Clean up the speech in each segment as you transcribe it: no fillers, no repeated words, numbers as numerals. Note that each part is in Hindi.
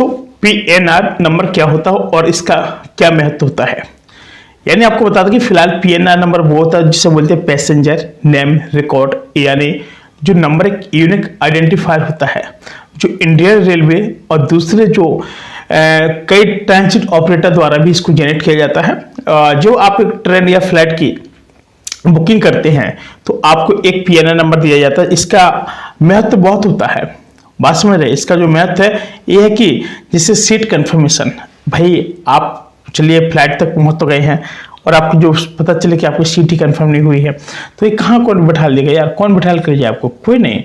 दोस्तों पीएनआर नंबर क्या होता है और इसका क्या महत्व होता है। यानी आपको बता दूं कि फिलहाल पीएनआर नंबर वो होता है जिसे बोलते हैं पैसेंजर नेम रिकॉर्ड, यानी जो नंबर एक यूनिक आइडेंटिफायर होता है जो इंडियन रेलवे और दूसरे जो कई ट्रांजिट ऑपरेटर द्वारा भी इसको जनरेट किया जाता है। जो आप एक ट्रेन या फ्लाइट की बुकिंग करते हैं तो आपको एक पीएनआर नंबर दिया जाता है। इसका महत्व बहुत होता है, बात समझ रहे। इसका जो महत्व है ये है कि जिससे सीट कंफर्मेशन, भाई आप चलिए फ्लाइट तक पहुंच तो गए हैं और आपको जो पता चले कि आपकी सीट ही कंफर्म नहीं हुई है तो ये कहाँ कौन बैठा देगा यार, कौन बैठा कर जाए आपको, कोई नहीं।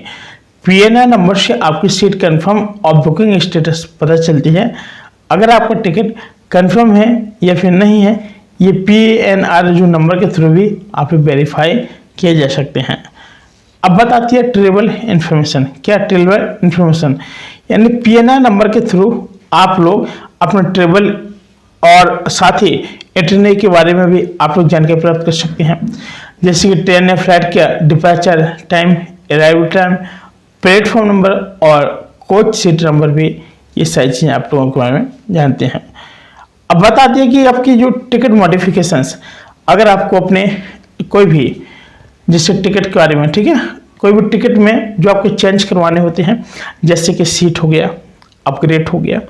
पीएनआर नंबर से आपकी सीट कंफर्म और बुकिंग स्टेटस पता चलती है। अगर आपका टिकट कंफर्म है या फिर नहीं है, ये पीएनआर जो नंबर के थ्रू भी आप वेरीफाई किए जा सकते हैं। अब बात आती है ट्रेवल इंफॉर्मेशन। क्या ट्रेवल इंफॉर्मेशन, यानी पीएनआर नंबर के थ्रू आप लोग अपना ट्रेवल और साथ ही इटरनी के बारे में भी आप लोग जानकारी प्राप्त कर सकते हैं, जैसे कि ट्रेन या फ्लाइट का departure time, arrival time, platform number और कोच सीट नंबर भी, ये सारी चीज़ें आप लोगों के बारे में जानते हैं। अब बता दिए कि आपकी जो टिकट मॉडिफिकेशंस, अगर आपको अपने कोई भी जैसे टिकट के बारे में, ठीक है, कोई भी टिकट में जो आपको चेंज करवाने होते हैं, जैसे कि सीट हो गया, अपग्रेड हो गया,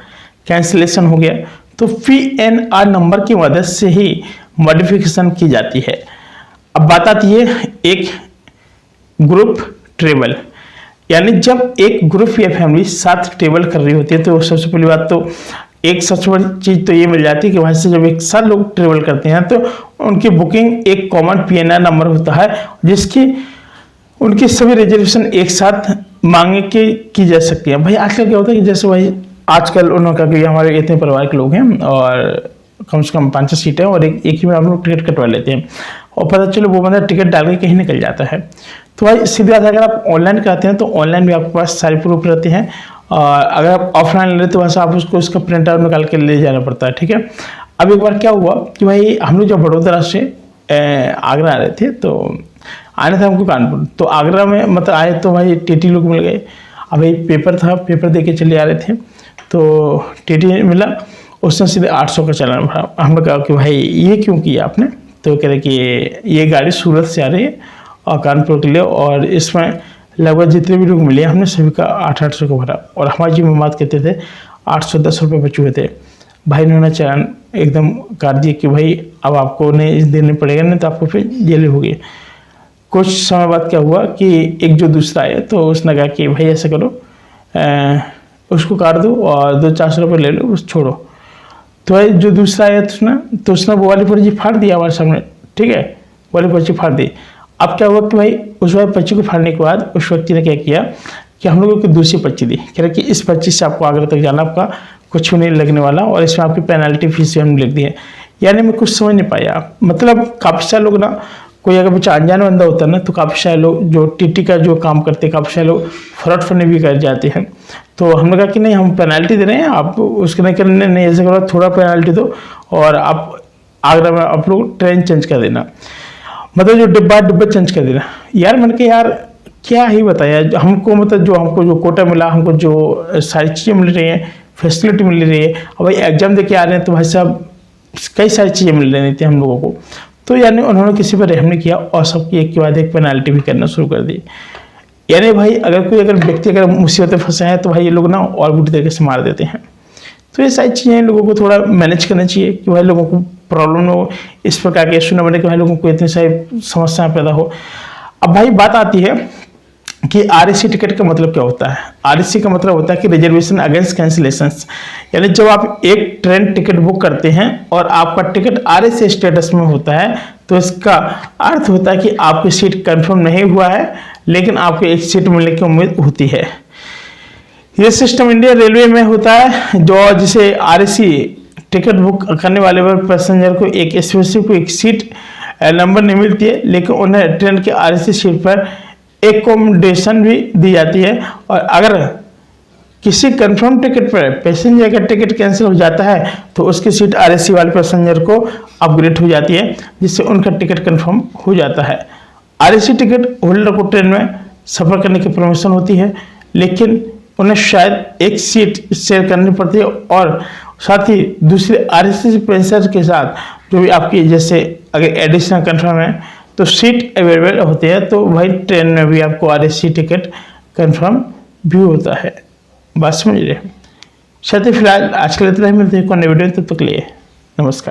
कैंसिलेशन हो गया, तो पीएनआर नंबर की मदद से ही मॉडिफिकेशन की जाती है। अब बात आती है एक ग्रुप ट्रेवल, यानी जब एक ग्रुप या फैमिली साथ ट्रेवल कर रही होती है तो सबसे पहली बात तो एक सबसे बड़ी चीज़ तो ये मिल जाती है कि वहाँ से जब एक साथ लोग ट्रेवल करते हैं तो उनकी बुकिंग एक कॉमन पीएनआर नंबर होता है जिसकी उनकी सभी रिजर्वेशन एक साथ मांगे के की जा सकती है। भाई आजकल क्या होता है कि जैसे भाई आजकल उन्होंने कहा कि हमारे इतने परिवार के लोग हैं और कम से कम 5-6 सीटें और एक ही में आप लोग टिकट कटवा लेते हैं और पता चलो वो बंदा टिकट डाल के कहीं निकल जाता है। तो भाई सीधी बात है, अगर आप ऑनलाइन कराते हैं तो ऑनलाइन भी आपके पास सारे प्रूफ रहते हैं और अगर आप ऑफलाइन ले रहे तो वैसे आप उसको उसका प्रिंट आउट निकाल के ले जाना पड़ता है, ठीक है। अब एक बार क्या हुआ कि भाई हम लोग जब बड़ोदरा से आगरा आ रहे थे तो आने थे हमको कानपुर, तो आगरा में मतलब आए तो भाई टीटी लोग मिल गए। अब भाई पेपर था, पेपर दे के चले आ रहे थे तो टीटी मिला, उसने सीधे 800 का चालान भरा। हमने कहा कि भाई ये क्यों किया आपने, तो कह रहे कि ये गाड़ी सूरत से आ रही है और कानपुर के लिए और इसमें लगभग जितने भी लोग मिले हमने सभी का 800 का भरा और हमारी जी में बात कहते थे 810 रुपये बचे हुए थे। भाई उन्होंने चालान एकदम काट दिया कि भाई अब आपको नहीं देने पड़ेगा, नहीं तो आपको फिर जेल होगी। कुछ समय बाद क्या हुआ कि एक जो दूसरा आया तो उसने कहा कि भाई ऐसा करो उसको काट दो और 200-400 रुपये ले लो, बस छोड़ो। तो भाई जो दूसरा आया तो उसने वो वाली पर्ची फाड़ दिया हमारे सामने, ठीक है, वाली पर्ची फाड़ दी। अब क्या हुआ कि भाई उस वाली पर्ची को फाड़ने के बाद उस व्यक्ति ने क्या किया कि हम लोगों को दूसरी पर्ची दी, कह रहे कि इस पर्ची से आपको आगरा तक जाना, आपका कुछ भी नहीं लगने वाला और इसमें आपकी पेनल्टी फीस भी हमने लिख दी है। यानी मैं कुछ समझ नहीं पाया, मतलब काफ़ी सारे लोग ना, कोई अगर बच्चा अनजान बंदा होता है ना तो काफ़ी सारे लोग जो टीटी का जो काम करते हैं काफ़ी सारे लोग फ्रॉड करने भी कर जाते हैं। तो हमने कहा कि नहीं हम पेनल्टी दे रहे हैं, आप उसके नहीं करने नहीं, ऐसे करो थोड़ा पेनल्टी दो और आप आगरा में आप लोग ट्रेन चेंज कर देना, मतलब जो डिब्बा चेंज कर देना। यार मैंने कहा यार क्या ही बताया हमको, मतलब जो हमको जो कोटा मिला, हमको जो सारी चीज़ें मिल रही हैं, फैसिलिटी मिल रही है, और भाई एग्जाम दे के आ रहे हैं तो भाई साहब कई सारी चीज़ें मिल रही थी हम लोगों को। तो यानी उन्होंने किसी पर रहम नहीं किया और सबकी एक के बाद एक पेनल्टी भी करना शुरू कर दी। यानी भाई अगर व्यक्ति अगर मुसीबत में फंसा है तो भाई ये लोग ना और बुरी तरीके से मार देते हैं। तो ये सारी चीज़ें लोगों को थोड़ा मैनेज करना चाहिए कि भाई लोगों को प्रॉब्लम न हो, इस प्रकार के इशू न बने कि भाई लोगों को इतनी सारी समस्याएं पैदा हो। अब भाई बात आती है कि आरएसी टिकट का मतलब क्या होता है। आरएसी का मतलब होता है कि रिजर्वेशन अगेंस्ट कैंसिलेशंस, यानी जब आप एक ट्रेन टिकट बुक करते हैं और आपका टिकट आरएसी स्टेटस में होता है तो इसका अर्थ होता है कि आपकी सीट कंफर्म नहीं हुआ है लेकिन आपको एक सीट मिलने की उम्मीद होती है। ये सिस्टम इंडियन रेलवे में होता है जो जिसे आरएसी टिकट बुक करने वाले पैसेंजर को एक स्पेसिफिक सीट नंबर नहीं मिलती है, लेकिन उन्हें ट्रेन के आरएसी सीट पर एकोमोडेशन भी दी जाती है। और अगर किसी कंफर्म टिकट पर पैसेंजर का टिकट कैंसिल हो जाता है तो उसकी सीट आरएसी वाले पैसेंजर को अपग्रेड हो जाती है, जिससे उनका टिकट कंफर्म हो जाता है। आरएसी टिकट होल्डर को ट्रेन में सफ़र करने की परमिशन होती है, लेकिन उन्हें शायद एक सीट शेयर करनी पड़ती है और साथ ही दूसरे आरएससी पैसेंजर के साथ जो भी आपकी जैसे अगर एडिशनल कंफर्म है तो सीट अवेलेबल होती है, तो भाई ट्रेन में भी आपको आरएससी टिकट कंफर्म भी होता है। बात समझ रहे हैं। साथ ही फिलहाल आज के लिए इतना ही, मिलते हैं कोई नए वीडियो, तब तक के लिए नमस्कार।